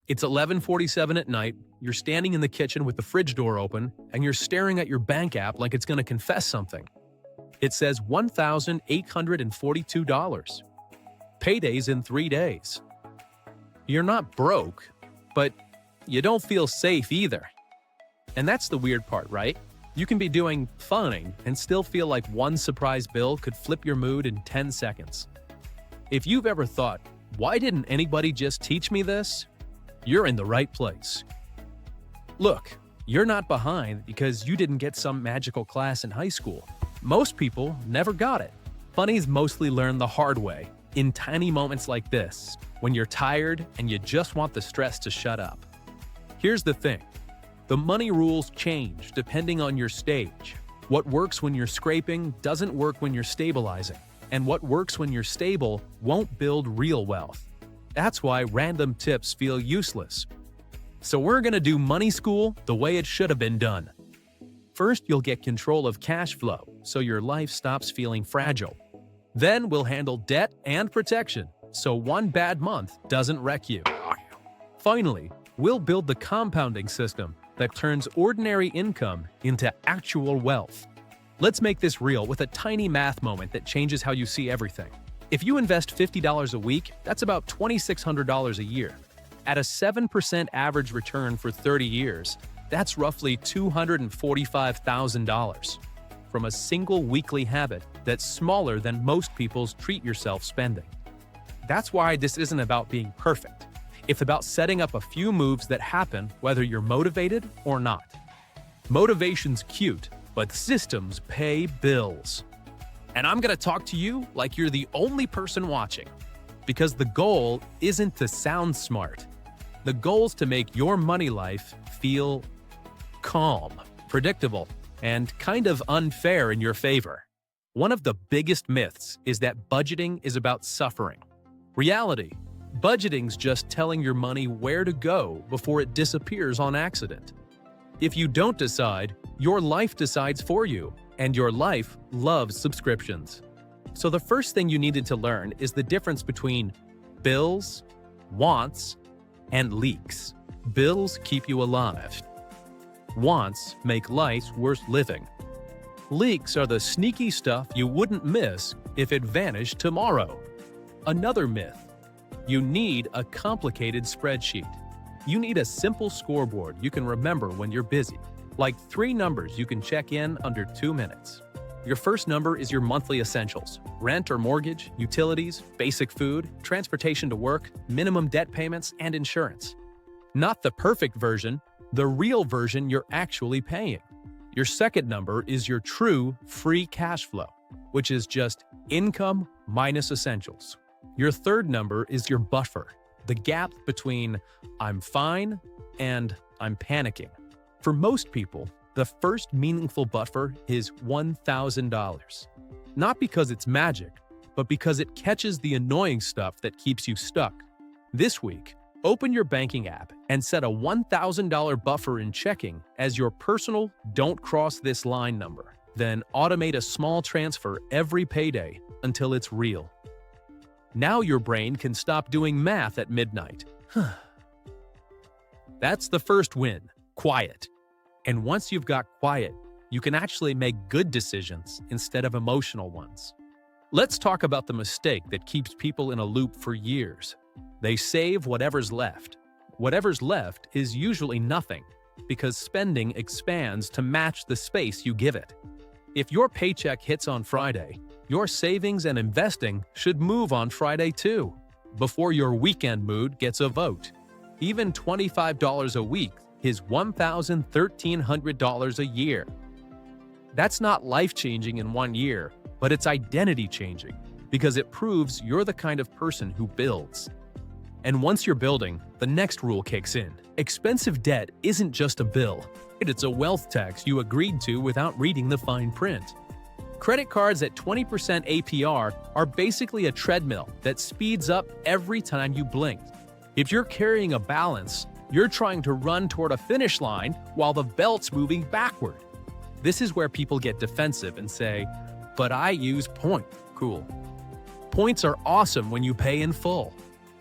It's 11:47 at night, you're standing in the kitchen with the fridge door open, and you're staring at your bank app like it's going to confess something. It says $1,842. Payday's in 3 days. You're not broke, but you don't feel safe either. And that's the weird part, right? You can be doing fine and still feel like one surprise bill could flip your mood in 10 seconds. If you've ever thought, why didn't anybody just teach me this? You're in the right place. Look, you're not behind because you didn't get some magical class in high school. Most people never got it. Bunnies mostly learn the hard way, in tiny moments like this, when you're tired and you just want the stress to shut up. Here's the thing. The money rules change depending on your stage. What works when you're scraping doesn't work when you're stabilizing, and what works when you're stable won't build real wealth. That's why random tips feel useless. So we're gonna do money school the way it should have been done. First, you'll get control of cash flow, so your life stops feeling fragile. Then we'll handle debt and protection, so one bad month doesn't wreck you. Finally, we'll build the compounding system that turns ordinary income into actual wealth. Let's make this real with a tiny math moment that changes how you see everything. If you invest $50 a week, that's about $2,600 a year. At a 7% average return for 30 years, that's roughly $245,000 from a single weekly habit that's smaller than most people's treat yourself spending. That's why this isn't about being perfect. It's about setting up a few moves that happen whether you're motivated or not. Motivation's cute, but systems pay bills. And I'm gonna talk to you like you're the only person watching. Because the goal isn't to sound smart. The goal's to make your money life feel calm, predictable, and kind of unfair in your favor. One of the biggest myths is that budgeting is about suffering. Reality, budgeting's just telling your money where to go before it disappears on accident. If you don't decide, your life decides for you, and your life loves subscriptions. So the first thing you needed to learn is the difference between bills, wants, and leaks. Bills keep you alive. Wants make life worth living. Leaks are the sneaky stuff you wouldn't miss if it vanished tomorrow. Another myth. You need a complicated spreadsheet. You need a simple scoreboard you can remember when you're busy. Like 3 numbers you can check in under 2 minutes. Your first number is your monthly essentials: rent or mortgage, utilities, basic food, transportation to work, minimum debt payments, and insurance. Not the perfect version, the real version you're actually paying. Your second number is your true free cash flow, which is just income minus essentials. Your third number is your buffer, the gap between I'm fine and I'm panicking. For most people, the first meaningful buffer is $1,000. Not because it's magic, but because it catches the annoying stuff that keeps you stuck. This week, open your banking app and set a $1,000 buffer in checking as your personal "don't cross this line" number. Then automate a small transfer every payday until it's real. Now your brain can stop doing math at midnight. That's the first win, quiet. And once you've got quiet, you can actually make good decisions instead of emotional ones. Let's talk about the mistake that keeps people in a loop for years. They save whatever's left. Whatever's left is usually nothing, because spending expands to match the space you give it. If your paycheck hits on Friday, your savings and investing should move on Friday too, before your weekend mood gets a vote. Even $25 a week is $1,300 a year. That's not life-changing in 1 year, but it's identity-changing, because it proves you're the kind of person who builds. And once you're building, the next rule kicks in. Expensive debt isn't just a bill. It's a wealth tax you agreed to without reading the fine print. Credit cards at 20% APR are basically a treadmill that speeds up every time you blink. If you're carrying a balance, you're trying to run toward a finish line while the belt's moving backward. This is where people get defensive and say, "But I use point." Cool. Points are awesome when you pay in full.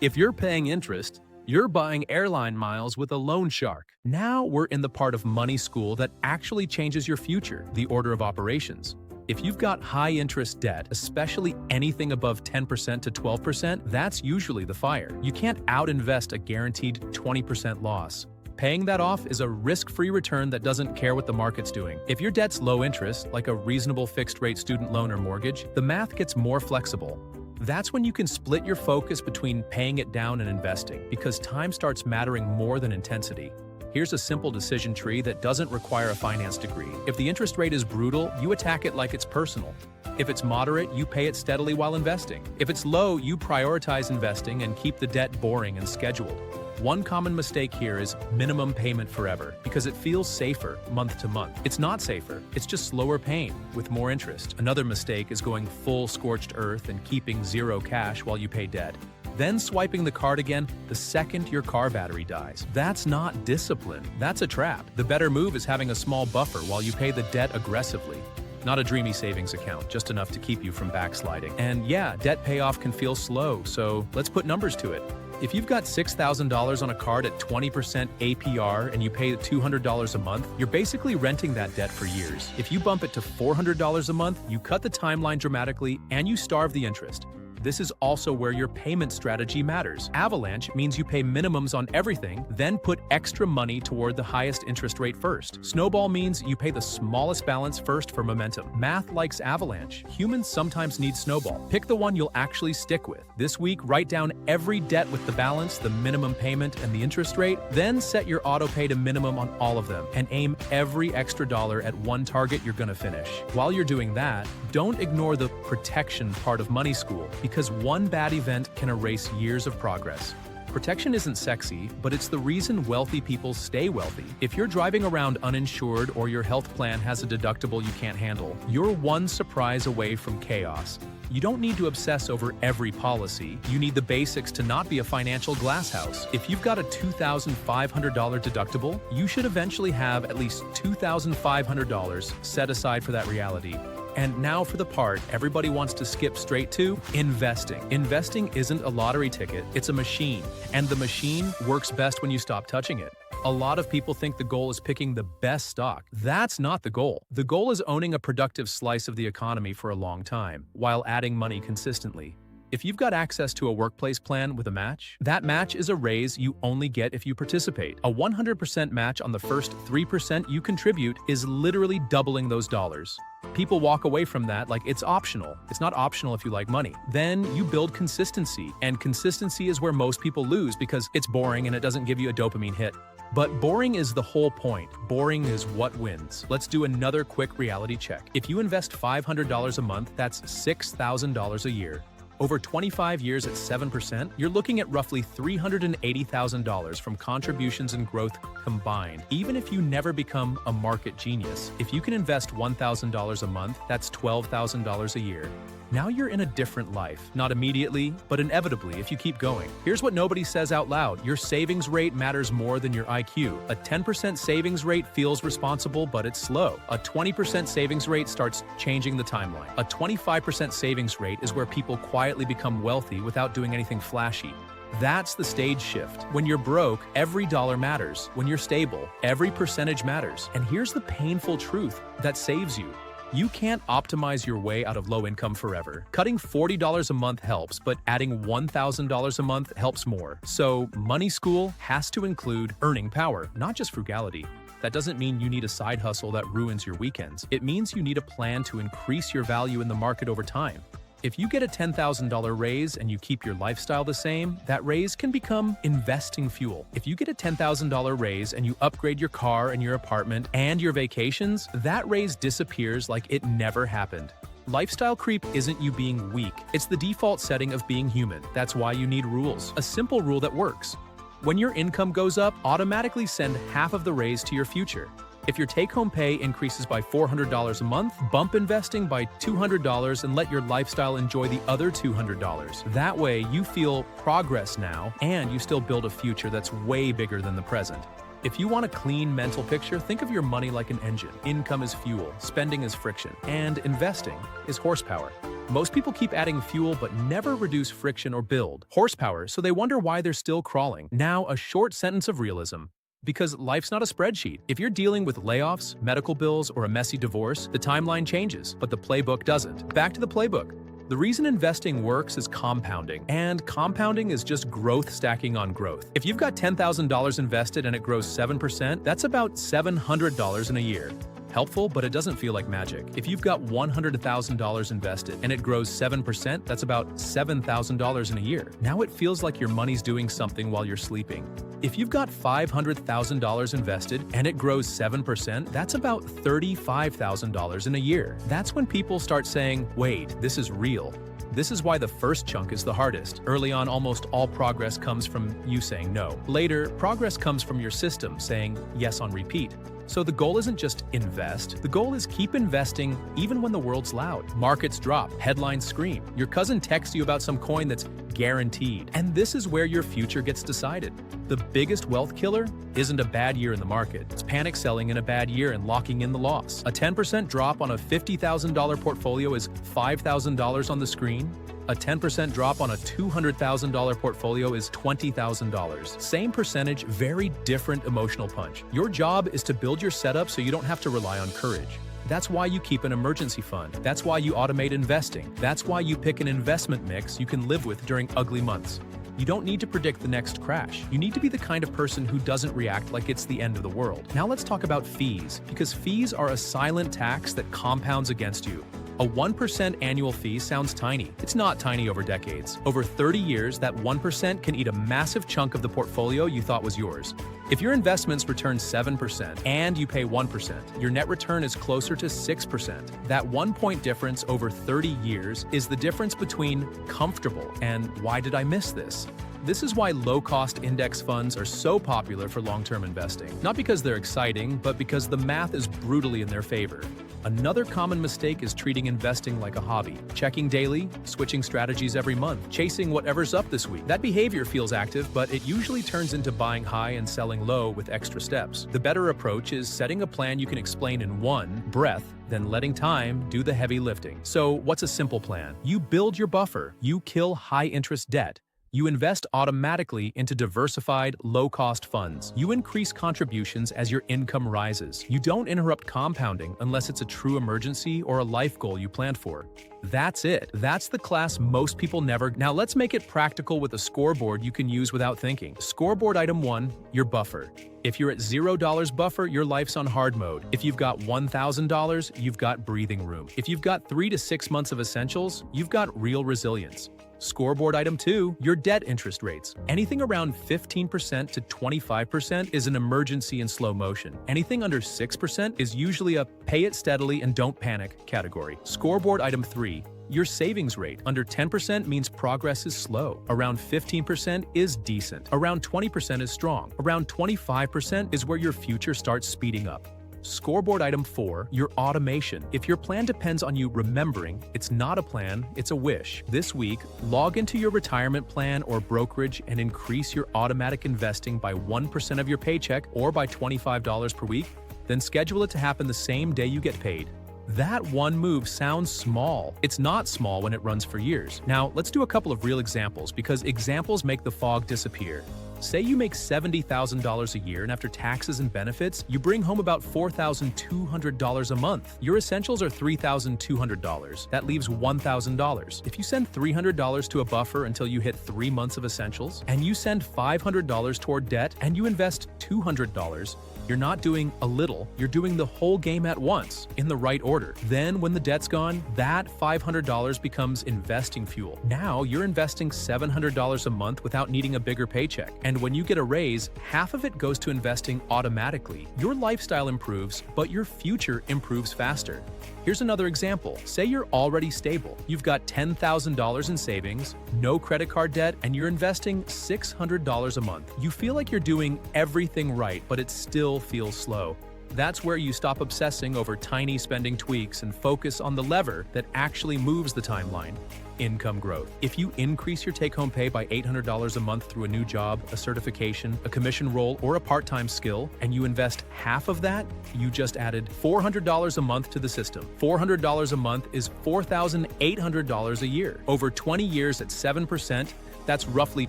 If you're paying interest, You're buying airline miles with a loan shark. Now we're in the part of money school that actually changes your future, the order of operations. If you've got high-interest debt, especially anything above 10% to 12%, that's usually the fire. You can't out-invest a guaranteed 20% loss. Paying that off is a risk-free return that doesn't care what the market's doing. If your debt's low interest, like a reasonable fixed-rate student loan or mortgage, the math gets more flexible. That's when you can split your focus between paying it down and investing, because time starts mattering more than intensity. Here's a simple decision tree that doesn't require a finance degree. If the interest rate is brutal, you attack it like it's personal. If it's moderate, you pay it steadily while investing. If it's low, you prioritize investing and keep the debt boring and scheduled. One common mistake here is minimum payment forever, because it feels safer month to month. It's not safer, it's just slower pain with more interest. Another mistake is going full scorched earth and keeping zero cash while you pay debt. Then swiping the card again the second your car battery dies. That's not discipline, that's a trap. The better move is having a small buffer while you pay the debt aggressively. Not a dreamy savings account, just enough to keep you from backsliding. And yeah, debt payoff can feel slow, so let's put numbers to it. If you've got $6,000 on a card at 20% APR and you pay $200 a month, you're basically renting that debt for years. If you bump it to $400 a month, you cut the timeline dramatically and you starve the interest. This is also where your payment strategy matters. Avalanche means you pay minimums on everything, then put extra money toward the highest interest rate first. Snowball means you pay the smallest balance first for momentum. Math likes Avalanche. Humans sometimes need Snowball. Pick the one you'll actually stick with. This week, write down every debt with the balance, the minimum payment, and the interest rate. Then set your auto pay to minimum on all of them and aim every extra dollar at one target you're gonna finish. While you're doing that, don't ignore the protection part of money school, because one bad event can erase years of progress. Protection isn't sexy, but it's the reason wealthy people stay wealthy. If you're driving around uninsured or your health plan has a deductible you can't handle, you're one surprise away from chaos. You don't need to obsess over every policy. You need the basics to not be a financial glasshouse. If you've got a $2,500 deductible, you should eventually have at least $2,500 set aside for that reality. And now for the part everybody wants to skip straight to: investing. Investing isn't a lottery ticket, it's a machine. And the machine works best when you stop touching it. A lot of people think the goal is picking the best stock. That's not the goal. The goal is owning a productive slice of the economy for a long time, while adding money consistently. If you've got access to a workplace plan with a match, that match is a raise you only get if you participate. A 100% match on the first 3% you contribute is literally doubling those dollars. People walk away from that like it's optional. It's not optional if you like money. Then you build consistency, and consistency is where most people lose because it's boring and it doesn't give you a dopamine hit. But boring is the whole point. Boring is what wins. Let's do another quick reality check. If you invest $500 a month, that's $6,000 a year. Over 25 years at 7%, you're looking at roughly $380,000 from contributions and growth combined, even if you never become a market genius. If you can invest $1,000 a month, that's $12,000 a year. Now you're in a different life. Not immediately, but inevitably if you keep going. Here's what nobody says out loud: your savings rate matters more than your IQ. A 10% savings rate feels responsible, but it's slow. A 20% savings rate starts changing the timeline. A 25% savings rate is where people quietly become wealthy without doing anything flashy. That's the stage shift. When you're broke, every dollar matters. When you're stable, every percentage matters. And here's the painful truth that saves you. You can't optimize your way out of low income forever. Cutting $40 a month helps, but adding $1,000 a month helps more. So, money school has to include earning power, not just frugality. That doesn't mean you need a side hustle that ruins your weekends. It means you need a plan to increase your value in the market over time. If you get a $10,000 raise and you keep your lifestyle the same, that raise can become investing fuel. If you get a $10,000 raise and you upgrade your car and your apartment and your vacations, that raise disappears like it never happened. Lifestyle creep isn't you being weak. It's the default setting of being human. That's why you need rules. A simple rule that works. When your income goes up, automatically send half of the raise to your future. If your take-home pay increases by $400 a month, bump investing by $200 and let your lifestyle enjoy the other $200. That way, you feel progress now, and you still build a future that's way bigger than the present. If you want a clean mental picture, think of your money like an engine. Income is fuel, spending is friction, and investing is horsepower. Most people keep adding fuel but never reduce friction or build horsepower, so they wonder why they're still crawling. Now, a short sentence of realism. Because life's not a spreadsheet. If you're dealing with layoffs, medical bills, or a messy divorce, the timeline changes, but the playbook doesn't. Back to the playbook. The reason investing works is compounding, and compounding is just growth stacking on growth. If you've got $10,000 invested and it grows 7%, that's about $700 in a year. Helpful, but it doesn't feel like magic. If you've got $100,000 invested and it grows 7%, that's about $7,000 in a year. Now it feels like your money's doing something while you're sleeping. If you've got $500,000 invested and it grows 7%, that's about $35,000 in a year. That's when people start saying, wait, this is real. This is why the first chunk is the hardest. Early on, almost all progress comes from you saying no. Later, progress comes from your system saying yes on repeat. So the goal isn't just invest. The goal is keep investing even when the world's loud. Markets drop, headlines scream. Your cousin texts you about some coin that's guaranteed. And this is where your future gets decided. The biggest wealth killer isn't a bad year in the market. It's panic selling in a bad year and locking in the loss. A 10% drop on a $50,000 portfolio is $5,000 on the screen. A 10% drop on a $200,000 portfolio is $20,000. Same percentage, very different emotional punch. Your job is to build your setup so you don't have to rely on courage. That's why you keep an emergency fund. That's why you automate investing. That's why you pick an investment mix you can live with during ugly months. You don't need to predict the next crash. You need to be the kind of person who doesn't react like it's the end of the world. Now let's talk about fees, because fees are a silent tax that compounds against you. A 1% annual fee sounds tiny. It's not tiny over decades. Over 30 years, that 1% can eat a massive chunk of the portfolio you thought was yours. If your investments return 7% and you pay 1%, your net return is closer to 6%. That 1 point difference over 30 years is the difference between comfortable and why did I miss this? This is why low-cost index funds are so popular for long-term investing. Not because they're exciting, but because the math is brutally in their favor. Another common mistake is treating investing like a hobby. Checking daily, switching strategies every month, chasing whatever's up this week. That behavior feels active, but it usually turns into buying high and selling low with extra steps. The better approach is setting a plan you can explain in one breath, then letting time do the heavy lifting. So what's a simple plan? You build your buffer. You kill high-interest debt. You invest automatically into diversified, low-cost funds. You increase contributions as your income rises. You don't interrupt compounding unless it's a true emergency or a life goal you planned for. That's it. That's the class most people never. Now let's make it practical with a scoreboard you can use without thinking. Scoreboard item 1, your buffer. If you're at $0 buffer, your life's on hard mode. If you've got $1,000, you've got breathing room. If you've got 3 to 6 months of essentials, you've got real resilience. Scoreboard item 2, your debt interest rates. Anything around 15% to 25% is an emergency in slow motion. Anything under 6% is usually a pay it steadily and don't panic category. Scoreboard item 3, your savings rate. Under 10% means progress is slow. Around 15% is decent. Around 20% is strong. Around 25% is where your future starts speeding up. Scoreboard item 4, your automation. If your plan depends on you remembering, it's not a plan, it's a wish. This week, log into your retirement plan or brokerage and increase your automatic investing by 1% of your paycheck or by $25 per week, then schedule it to happen the same day you get paid. That one move sounds small. It's not small when it runs for years. Now, let's do a couple of real examples because examples make the fog disappear. Say you make $70,000 a year and after taxes and benefits, you bring home about $4,200 a month. Your essentials are $3,200. That leaves $1,000. If you send $300 to a buffer until you hit 3 months of essentials, and you send $500 toward debt, and you invest $200, you're not doing a little, you're doing the whole game at once, in the right order. Then, when the debt's gone, that $500 becomes investing fuel. Now, you're investing $700 a month without needing a bigger paycheck. And when you get a raise, half of it goes to investing automatically. Your lifestyle improves, but your future improves faster. Here's another example. Say you're already stable. You've got $10,000 in savings, no credit card debt, and you're investing $600 a month. You feel like you're doing everything right, but it still feels slow. That's where you stop obsessing over tiny spending tweaks and focus on the lever that actually moves the timeline: income growth. If you increase your take-home pay by $800 a month through a new job, a certification, a commission role, or a part-time skill, and you invest half of that, you just added $400 a month to the system. $400 a month is $4,800 a year. Over 20 years at 7%, that's roughly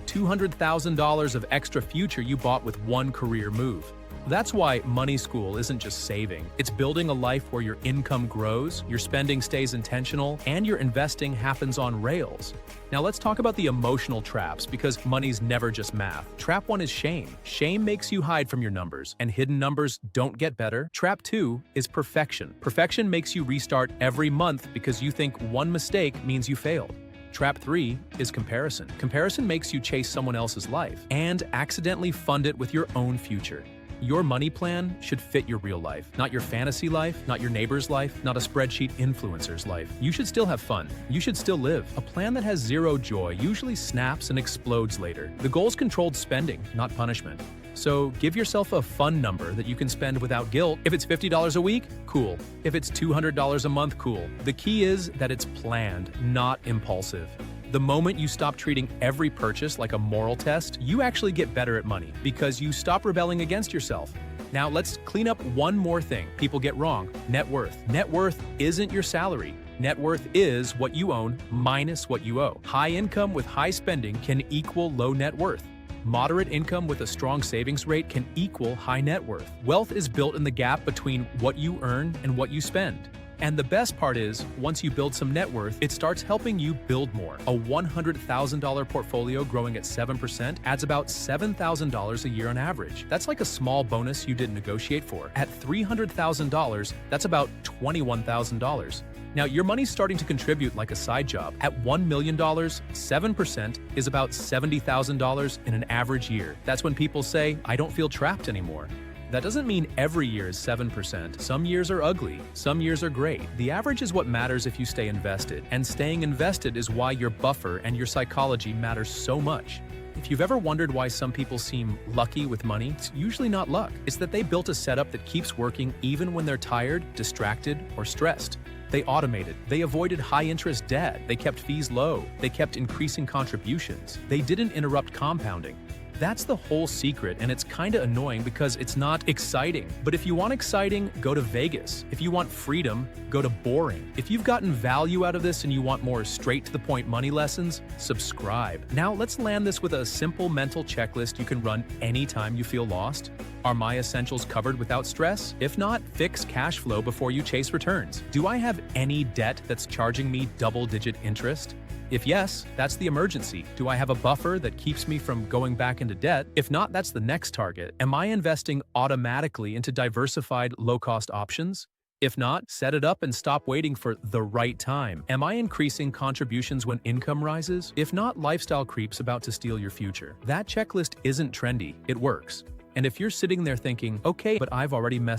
$200,000 of extra future you bought with one career move. That's why money school isn't just saving. It's building a life where your income grows, your spending stays intentional, and your investing happens on rails. Now let's talk about the emotional traps, because money's never just math. Trap 1 is shame. Shame makes you hide from your numbers, and hidden numbers don't get better. Trap 2 is perfection. Perfection makes you restart every month because you think one mistake means you failed. Trap 3 is comparison. Comparison makes you chase someone else's life and accidentally fund it with your own future. Your money plan should fit your real life, not your fantasy life, not your neighbor's life, not a spreadsheet influencer's life. You should still have fun. You should still live. A plan that has zero joy usually snaps and explodes later. The goal's controlled spending, not punishment. So give yourself a fun number that you can spend without guilt. If it's $50 a week, cool. If it's $200 a month, cool. The key is that it's planned, not impulsive. The moment you stop treating every purchase like a moral test, you actually get better at money because you stop rebelling against yourself. Now let's clean up one more thing people get wrong: net worth. Net worth isn't your salary. Net worth is what you own minus what you owe. High income with high spending can equal low net worth. Moderate income with a strong savings rate can equal high net worth. Wealth is built in the gap between what you earn and what you spend. And the best part is, once you build some net worth, it starts helping you build more. A $100,000 portfolio growing at 7% adds about $7,000 a year on average. That's like a small bonus you didn't negotiate for. At $300,000, that's about $21,000. Now, your money's starting to contribute like a side job. At $1 million, 7% is about $70,000 in an average year. That's when people say, I don't feel trapped anymore. That doesn't mean every year is 7%. Some years are ugly, some years are great. The average is what matters if you stay invested, and staying invested is why your buffer and your psychology matters so much. If you've ever wondered why some people seem lucky with money, it's usually not luck. It's that they built a setup that keeps working even when they're tired, distracted, or stressed. They automated. They avoided high-interest debt. They kept fees low. They kept increasing contributions. They didn't interrupt compounding. That's the whole secret, and it's kinda annoying because it's not exciting. But if you want exciting, go to Vegas. If you want freedom, go to boring. If you've gotten value out of this and you want more straight-to-the-point money lessons, subscribe. Now let's land this with a simple mental checklist you can run anytime you feel lost. Are my essentials covered without stress? If not, fix cash flow before you chase returns. Do I have any debt that's charging me double-digit interest? If yes, that's the emergency. Do I have a buffer that keeps me from going back into debt? If not, that's the next target. Am I investing automatically into diversified, low-cost options? If not, set it up and stop waiting for the right time. Am I increasing contributions when income rises? If not, lifestyle creep's about to steal your future. That checklist isn't trendy, it works. And if you're sitting there thinking, okay, but I've already messed